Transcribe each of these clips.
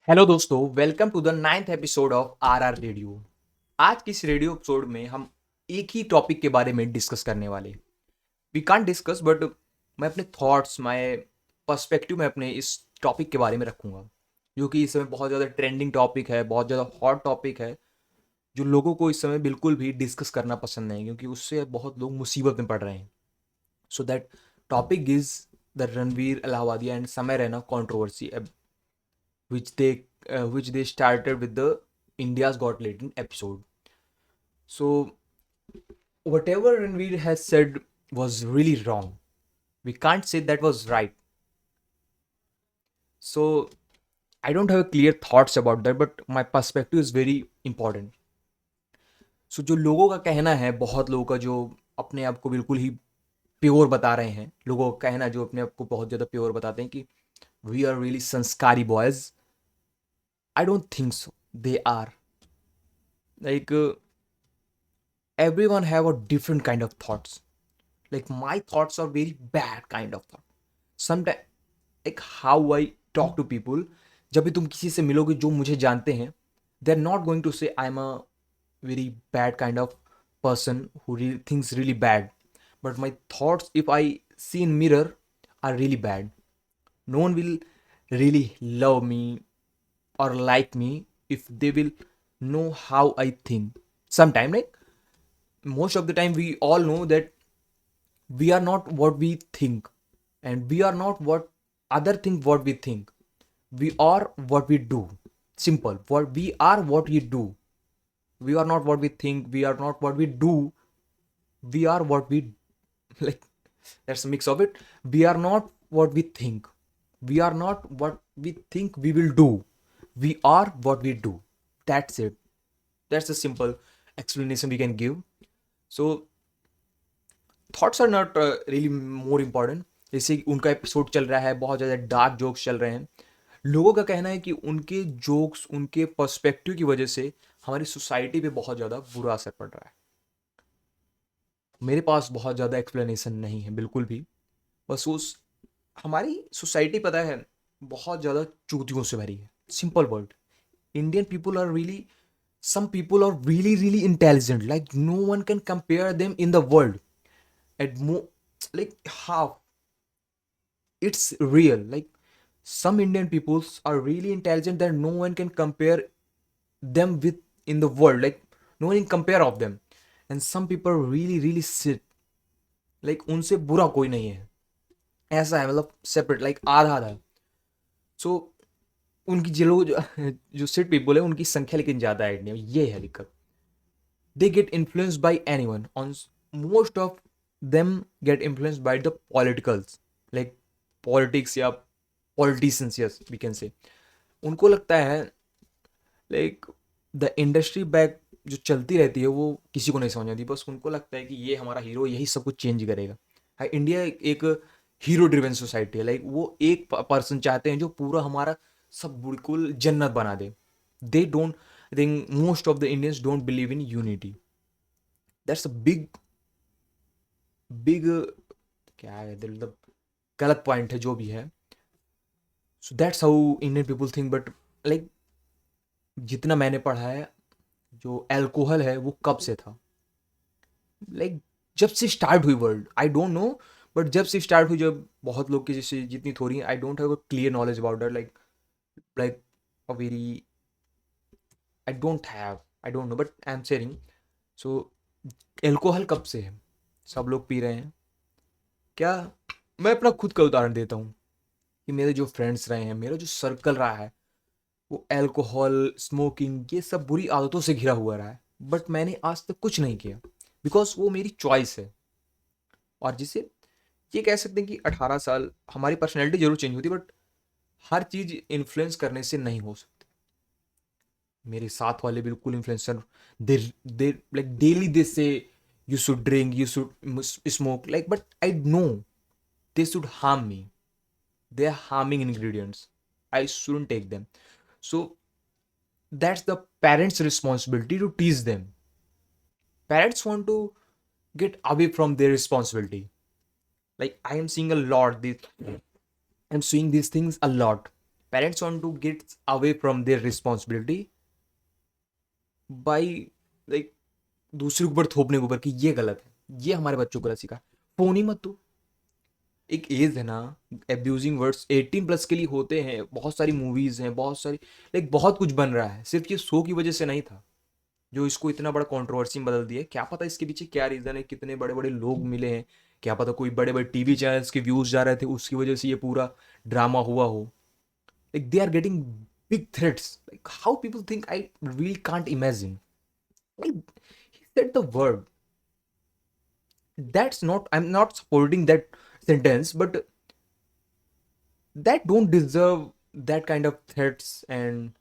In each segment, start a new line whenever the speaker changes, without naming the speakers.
Hello दोस्तों, welcome to the 9th episode of RR radio. आज की इस रेडियो एपिसोड में हम एक ही टॉपिक के बारे में डिस्कस करने वाले। वी कांट डिस्कस बट मैं अपने थॉट्स, मैं पर्सपेक्टिव में अपने इस टॉपिक के बारे में रखूंगा, जो कि इस समय बहुत ज़्यादा ट्रेंडिंग टॉपिक है, बहुत ज़्यादा हॉट टॉपिक है, जो लोगों को इस समय बिल्कुल भी डिस्कस करना पसंद नहीं, क्योंकि उससे बहुत लोग मुसीबत में पड़ रहे हैं। So that topic is the Ranveer Allahbadia and Samay Raina controversy, which they started with the India's Got Talent episode. So whatever Ranveer has said was really wrong. We can't say that was right. So I don't have clear thoughts about that, but my perspective is very important. So जो लोगों का कहना है, बहुत लोगों का जो अपने आप को बिल्कुल ही प्योर बता रहे हैं, लोगों का कहना जो अपने आप को बहुत ज़्यादा प्योर बताते हैं कि वी आर रियली संस्कारी boys, I don't think so they are like everyone have a different kind of thoughts. Like my thoughts are very bad kind of thought. Sometimes like how I talk to people, जब भी तुम किसी से मिलोगे जो मुझे जानते हैं, they are not going to say I'm a very bad kind of person who really thinks really bad. But my thoughts, if I see in mirror, are really bad. No one will really love me or like me if they will know how I think. Sometime like most of the time we all know that we are not what we think, and we are not what other think what we think. We are what we do. Simple. What we are, what we do. We are not what we think, we are not what we do. We are what we like. That's a mix of it. We are not what we think, we are not what we think we will do. We are what we do. That's it. That's a simple explanation we can give. So thoughts are not really more important. जैसे कि उनका episode चल रहा है, बहुत ज़्यादा dark jokes चल रहे हैं। लोगों का कहना है कि उनके जोक्स, उनके पर्सपेक्टिव की वजह से हमारी सोसाइटी पे बहुत ज़्यादा बुरा असर पड़ रहा है। मेरे पास बहुत ज़्यादा एक्सप्लेनेशन नहीं है बिल्कुल भी। बस उस हमारी सोसाइटी पता है बहुत ज़्यादा चूतियों से भरी है। Simple word, Indian people are really, some people are really really intelligent, like no one can compare them in the world at like half. It's real, like some Indian peoples are really intelligent that no one can compare them with in the world, like no one can compare of them. And some people are really really sit, like उनसे बुरा कोई नहीं है, ऐसा है, मतलब separate, like आधा आधा। सो उनकी जो लोग जो सिट पीपल है उनकी संख्या लेकिन ज़्यादा है इंडिया में, ये है दिक्कत। they get influenced by anyone on most of them get influenced by the politicals, like politics या politicians, yes we can say। उनको लगता है लाइक द इंडस्ट्री बैक जो चलती रहती है वो किसी को नहीं समझ आती, बस उनको लगता है कि ये हमारा हीरो यही सब कुछ चेंज करेगा। हाँ, इंडिया एक हीरो ड्रिवन सोसाइटी है, लाइक वो एक पर्सन चाहते हैं जो पूरा हमारा सब बिल्कुल जन्नत बना दे। They don't think, most of the Indians don't believe in unity. That's a big big, क्या है मतलब गलत पॉइंट है जो भी है। So that's how Indian people think. But like जितना मैंने पढ़ा है, जो अल्कोहल है वो कब से था, लाइक जब से स्टार्ट हुई world, I don't no, but जब से स्टार्ट हुई, जब बहुत लोग की जैसे जितनी थोड़ी, I don't have a clear knowledge about that, like a very, I don't no but I am sharing. So alcohol कब से है, सब लोग पी रहे हैं क्या। मैं अपना खुद का उदाहरण देता हूँ कि मेरे जो फ्रेंड्स रहे हैं, मेरा जो सर्कल रहा है, वो अल्कोहल, स्मोकिंग, ये सब बुरी आदतों से घिरा हुआ रहा है। बट मैंने आज तक कुछ नहीं किया, बिकॉज वो मेरी चॉइस है। और जिसे ये कह सकते हैं कि 18 साल हमारी पर्सनैलिटी जरूर चेंज होती है, बट हर चीज़ इन्फ्लुएंस करने से नहीं हो सकती। मेरे साथ वाले बिल्कुल influencer, they they like daily they say you should drink, you should smoke, like but I know they should harm me, they are harming ingredients, I shouldn't take them. So that's the parents responsibility to teach them. Parents want to get away from their responsibility. Like I am seeing a lot this, I'm seeing these things a lot. Parents want to get away from their responsibility by like दूसरे के ऊपर थोपने के ऊपर कि ये गलत है, ये हमारे बच्चों को गलत सिखा, फोन ही मत दो। एक एज है ना, एब्यूजिंग वर्ड्स 18+ के लिए होते हैं, बहुत सारी मूवीज हैं, बहुत सारी लाइक बहुत कुछ बन रहा है, सिर्फ ये शो की वजह से नहीं था जो इसको इतना बड़ा कंट्रोवर्सी में बदल दिया है। क्या पता इसके पीछे क्या रीज़न है, कितने बड़े बड़े लोग मिले हैं, क्या पता कोई बड़े बड़े टीवी चैनल्स के व्यूज़ जा रहे थे उसकी वजह से ये पूरा ड्रामा हुआ हो। Like they are getting big threats, like how people think, I really can't imagine. He said the word, that's not, I'm not supporting that sentence, but that don't deserve that kind of threats, and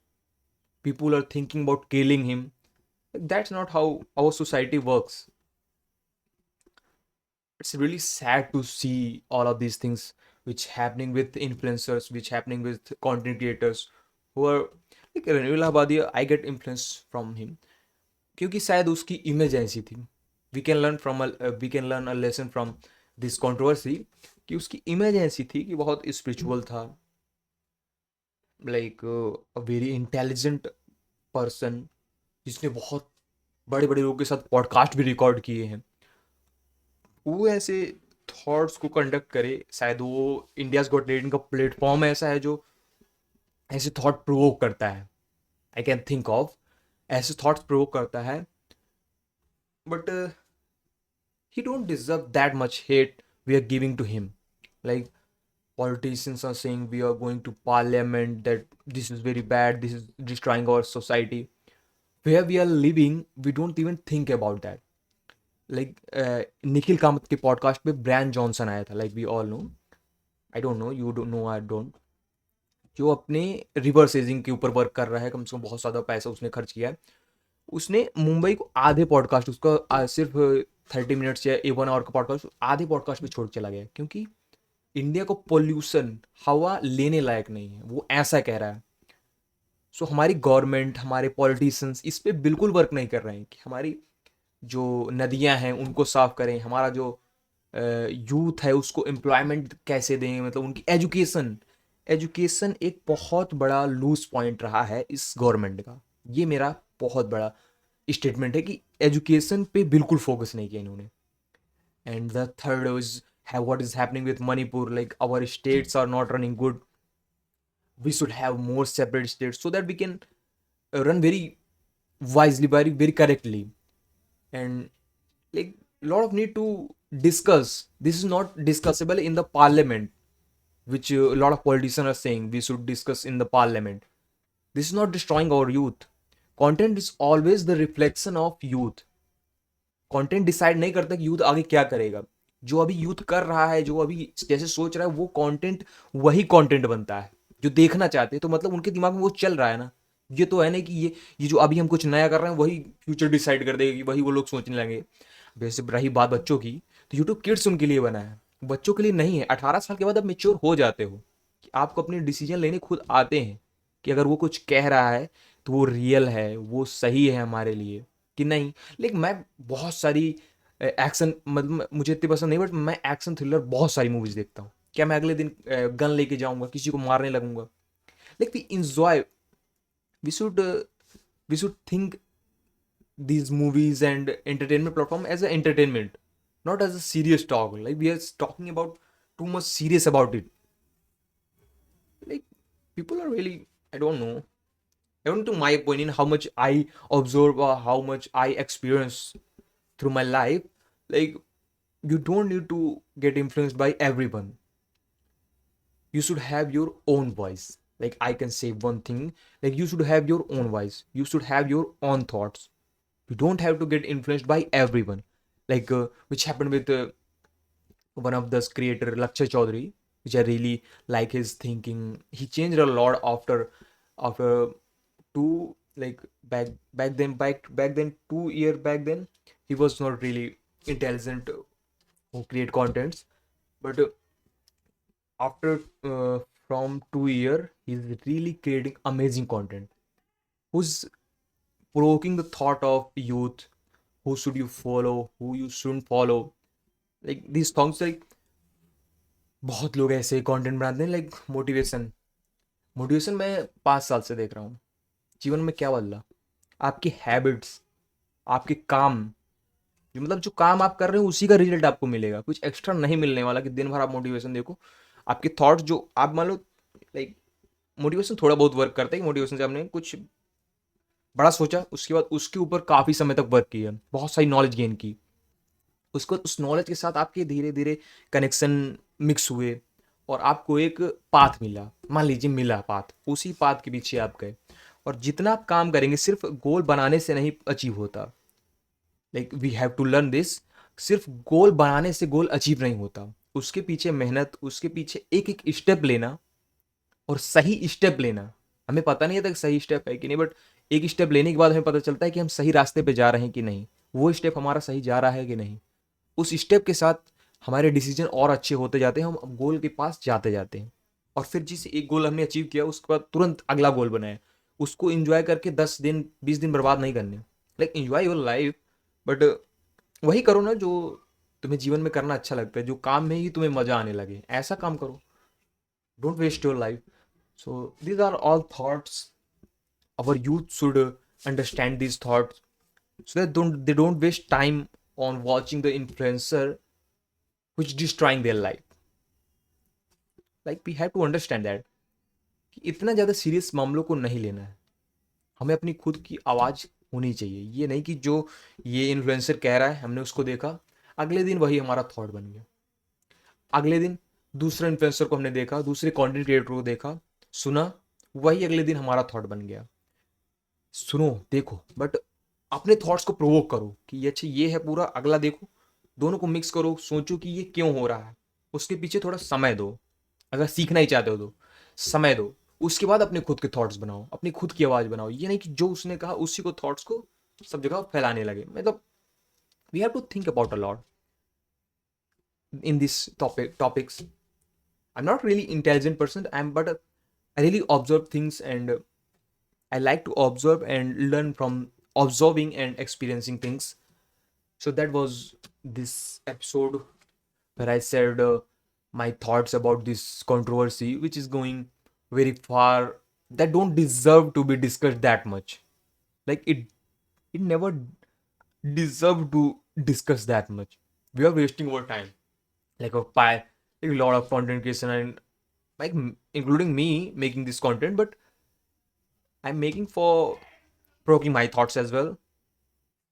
people are thinking about killing him. That's not how our society works. It's really sad to see all of these things which happening with influencers, which happening with content creators who are like Ranveer Lahabadia. I get influence from him क्योंकि शायद उसकी image ऐसी थी। We can learn a lesson from this controversy कि उसकी image ऐसी थी कि बहुत स्पिरिचुअल था, like a very intelligent person, जिसने बहुत बड़े बड़े लोगों के साथ पॉडकास्ट भी रिकॉर्ड किए हैं। वो ऐसे थॉट्स को कंडक्ट करे, शायद वो इंडियाज गॉट टैलेंट का प्लेटफॉर्म ऐसा है जो ऐसे थॉट प्रोवोक करता है। आई कैन थिंक ऑफ ऐसे थॉट्स प्रोवोक करता है, but he don't deserve that much hate we are giving to him. Like politicians are saying we are going to parliament, that this is very bad, this is destroying our society. Where we are living, we don't even think about that. Like Nikhil Kamath के podcast पे Bryan Johnson आया था, like we all know, I don't know, you don't know, I don't, जो अपने reverse ageing के ऊपर work कर रहा है, कम से कम बहुत ज़्यादा पैसा उसने खर्च किया है। उसने मुंबई को आधे पॉडकास्ट उसका सिर्फ 30 मिनट्स या 1 आवर का पॉडकास्ट आधे पॉडकास्ट में छोड़ के चला गया, क्योंकि इंडिया को पोल्यूशन हवा लेने लायक नहीं है, वो ऐसा कह रहा है। सो हमारी गवर्नमेंट, हमारे पॉलिटिशियंस इस पे बिल्कुल वर्क नहीं कर रहे हैं कि हमारी जो नदियां हैं उनको साफ करें, हमारा जो यूथ है उसको एम्प्लॉयमेंट कैसे दें, मतलब उनकी एजुकेशन, एजुकेशन एक बहुत बड़ा लूज पॉइंट रहा है इस गवर्नमेंट का। ये मेरा बहुत बड़ा स्टेटमेंट है कि एजुकेशन पे बिल्कुल फोकस नहीं किया इन्होंने। And the third is what is happening with Manipur, like our states are not running good. We should have more separate states so that we can run very wisely, very correctly. And like lot of need to discuss, this is not discussable in the parliament, which a lot of politicians are saying we should discuss in the parliament. This is not destroying our youth. Content is always the reflection of youth. Content decide नहीं करता कि youth आगे क्या करेगा। जो अभी youth कर रहा है, जो अभी जैसे सोच रहा है, वो कंटेंट वही कंटेंट बनता है जो देखना चाहते हैं। तो मतलब उनके दिमाग में वो चल रहा है ना। ये तो है नहीं कि ये जो अभी हम कुछ नया कर रहे हैं वही फ्यूचर डिसाइड कर देगा, कि वही वो लोग सोचने लगेंगे। वैसे रही बात बच्चों की, तो यूट्यूब किड्स उनके लिए बना है, बच्चों के लिए नहीं है। 18 साल के बाद आप मेच्योर हो जाते हो कि आपको अपने डिसीजन लेने खुद आते हैं, कि अगर वो कुछ कह रहा है तो वो रियल है, वो सही है हमारे लिए कि नहीं। लेकिन मैं बहुत सारी एक्शन, मतलब मुझे इतनी पसंद नहीं, बट मैं एक्शन थ्रिलर बहुत सारी मूवीज देखता हूँ। क्या मैं अगले दिन गन लेके जाऊंगा, किसी को मारने लगूंगा? Like we enjoy, we should we should think these movies and entertainment platform as an entertainment, not as a serious talk. Like we are talking about too much serious about it. Like people are really, I don't know, according to my opinion, how much I observe or how much I experience through my life, like you don't need to get influenced by everyone. You should have your own voice. Like I can say one thing, like you should have your own voice. You should have your own thoughts. You don't have to get influenced by everyone. Like which happened with one of the creator Lakshya Chaudhary, which I really like his thinking. He changed a lot after two, like back then 2 year back then, he was not really intelligent who create contents, but after from 2 year he's really creating amazing content, who's provoking the thought of youth, who should you follow, who you shouldn't follow, like these things, like बहुत लोग ऐसे content बनाते हैं, like motivation, motivation मैं 5 साल से देख रहा हूँ। जीवन में क्या बदला? आपकी हैबिट्स, आपके काम, जो मतलब जो काम आप कर रहे हो उसी का रिजल्ट आपको मिलेगा, कुछ एक्स्ट्रा नहीं मिलने वाला कि दिन भर आप मोटिवेशन देखो। आपके थॉट्स जो आप मान लो, लाइक मोटिवेशन थोड़ा बहुत वर्क करता है। मोटिवेशन से आपने कुछ बड़ा सोचा, उसके बाद उसके ऊपर काफ़ी समय तक वर्क किया, बहुत सारी नॉलेज गेन की, उसके बाद उस नॉलेज के साथ आपके धीरे धीरे कनेक्शन मिक्स हुए और आपको एक पाथ मिला। मान लीजिए मिला पाथ, उसी पाथ के पीछे आप गए। और जितना आप काम करेंगे, सिर्फ गोल बनाने से नहीं अचीव होता। Like we have to learn this. सिर्फ गोल बनाने से गोल अचीव नहीं होता, उसके पीछे मेहनत, उसके पीछे एक एक स्टेप लेना और सही स्टेप लेना। हमें पता नहीं था कि सही स्टेप है कि नहीं, बट एक स्टेप लेने के बाद हमें पता चलता है कि हम सही रास्ते पे जा रहे हैं कि नहीं, वो स्टेप हमारा सही जा रहा है कि नहीं। उस स्टेप के साथ हमारे डिसीजन और अच्छे होते जाते हैं, हम गोल के पास जाते जाते हैं। और फिर जिस एक गोल हमने अचीव किया, उसके बाद तुरंत अगला गोल बनाए, उसको इंजॉय करके 10 दिन 20 दिन बर्बाद नहीं करने। Like enjoy your life, but वही करो ना जो तुम्हें जीवन में करना अच्छा लगता है, जो काम में ही तुम्हें मजा आने लगे, ऐसा काम करो। Don't waste your life. So these are all thoughts. Our youth should understand these thoughts, so that they don't waste time on watching the influencer which destroying their life. Like we have to understand that कि इतना ज़्यादा serious मामलों को नहीं लेना है। हमें अपनी खुद की आवाज़ होनी चाहिए। ये नहीं कि जो ये इन्फ्लुएंसर कह रहा है हमने उसको देखा, अगले दिन वही हमारा थॉट बन गया। अगले दिन दूसरे इन्फ्लुएंसर को हमने देखा, दूसरे कंटेंट क्रिएटर को देखा, सुना, वही अगले दिन हमारा थॉट बन गया। सुनो, देखो, बट अपने थॉट्स को प्रोवोक करो कि ये अच्छा, ये है पूरा, अगला देखो, दोनों को मिक्स करो, सोचो कि ये क्यों हो रहा है, उसके पीछे थोड़ा समय दो। अगर सीखना ही चाहते हो तो समय दो, उसके बाद अपने खुद के थॉट्स बनाओ, अपनी खुद की आवाज़ बनाओ। ये नहीं कि जो उसने कहा उसी को थॉट्स को सब जगह फैलाने लगे। मतलब we have to think about a lot in this topics. I am not really intelligent person, I am, but I really observe things, and I like to observe and learn from observing and experiencing things. So that was this episode where I said my thoughts about this controversy, which is going very far, that don't deserve to be discussed that much. Like it never deserved to discuss that much. We are wasting our time, like a lot of content creation, and like including me making this content, but I'm making for provoking my thoughts as well.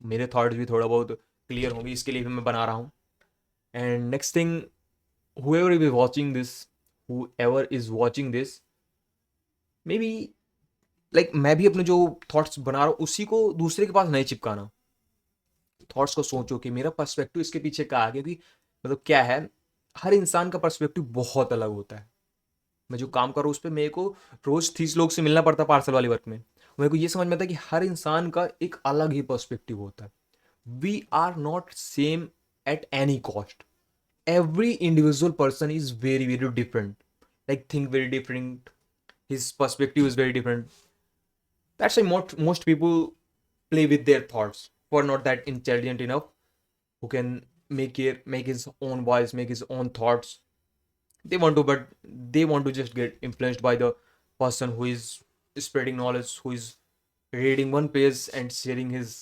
मेरे thoughts भी थोड़ा बहुत clear होंगे, इसके लिए भी मैं बना रहा हूँ। And next thing, whoever is watching this, whoever is watching this, may be like मैं भी अपने जो थॉट्स बना रहा हूँ उसी को दूसरे के पास नहीं चिपकाना। थॉट्स को सोचो कि मेरा पर्सपेक्टिव इसके पीछे क्या है, क्योंकि मतलब क्या है, हर इंसान का पर्सपेक्टिव बहुत अलग होता है। मैं जो काम कर रहा हूँ उस पर मेरे को रोज 30 लोग से मिलना पड़ता है पार्सल वाली वर्क में। मेरे को ये समझ में आता है कि हर इंसान का एक अलग ही पर्सपेक्टिव होता है। We are not same at any cost. Every individual person is very very different, like think very different, his perspective is very different. That's why most people play with their thoughts, who are not that intelligent enough, who can make his own voice, make his own thoughts. They want to, but they want to just get influenced by the person who is spreading knowledge, who is reading one page and sharing his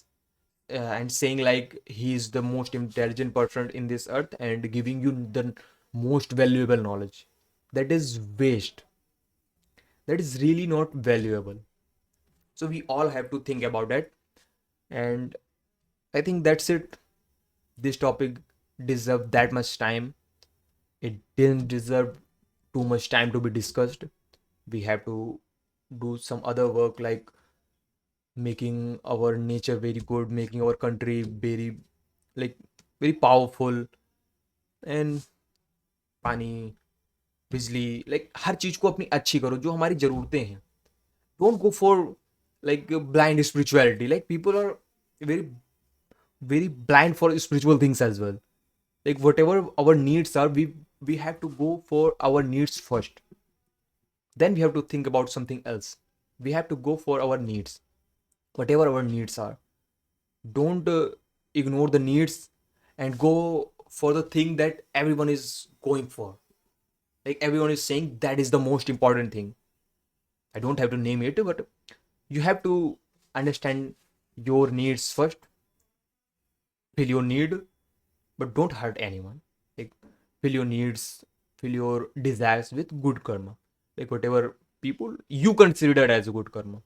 and saying like he is the most intelligent person in this earth and giving you the most valuable knowledge. That is waste. That is really not valuable. So we all have to think about that. And I think that's it. This topic deserved that much time. It didn't deserve too much time to be discussed. We have to do some other work, like making our nature very good, making our country very, like, very powerful. And पानी, बिजली, like हर चीज़ को अपनी अच्छी करो जो हमारी ज़रूरतें हैं। Don't go for like blind spirituality. Like people are very very blind for spiritual things as well. Like what ever our needs are, we have to go for our needs first, then we have to think about something else. We have to go for our needs, whatever our needs are. Don't ignore the needs and go for the thing that everyone is going for, like everyone is saying that is the most important thing. I don't have to name it, but you have to understand your needs first, feel your need, but don't hurt anyone. Like, fill your needs, fill your desires with good karma. Like, whatever people you consider as good karma.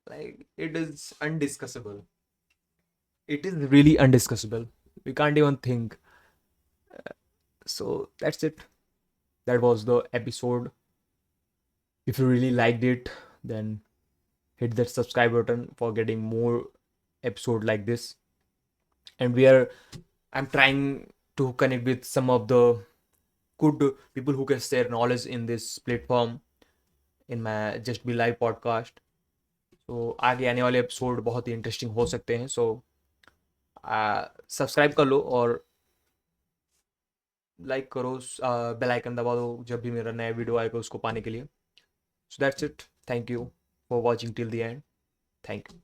Like, it is undiscussable. It is really undiscussable. We can't even think. So that's it. That was the episode. If you really liked it, then hit that subscribe button for getting more episode like this. And I'm trying to connect with some of the good people who can share knowledge in this platform, in my Just Be Live podcast. तो आगे आने वाले episode बहुत ही interesting हो सकते हैं. So subscribe कर लो और लाइक करो, बेल आइकन दबा दो जब भी मेरा नया वीडियो आएगा उसको पाने के लिए. So that's it. Thank you for watching till the end. Thank you.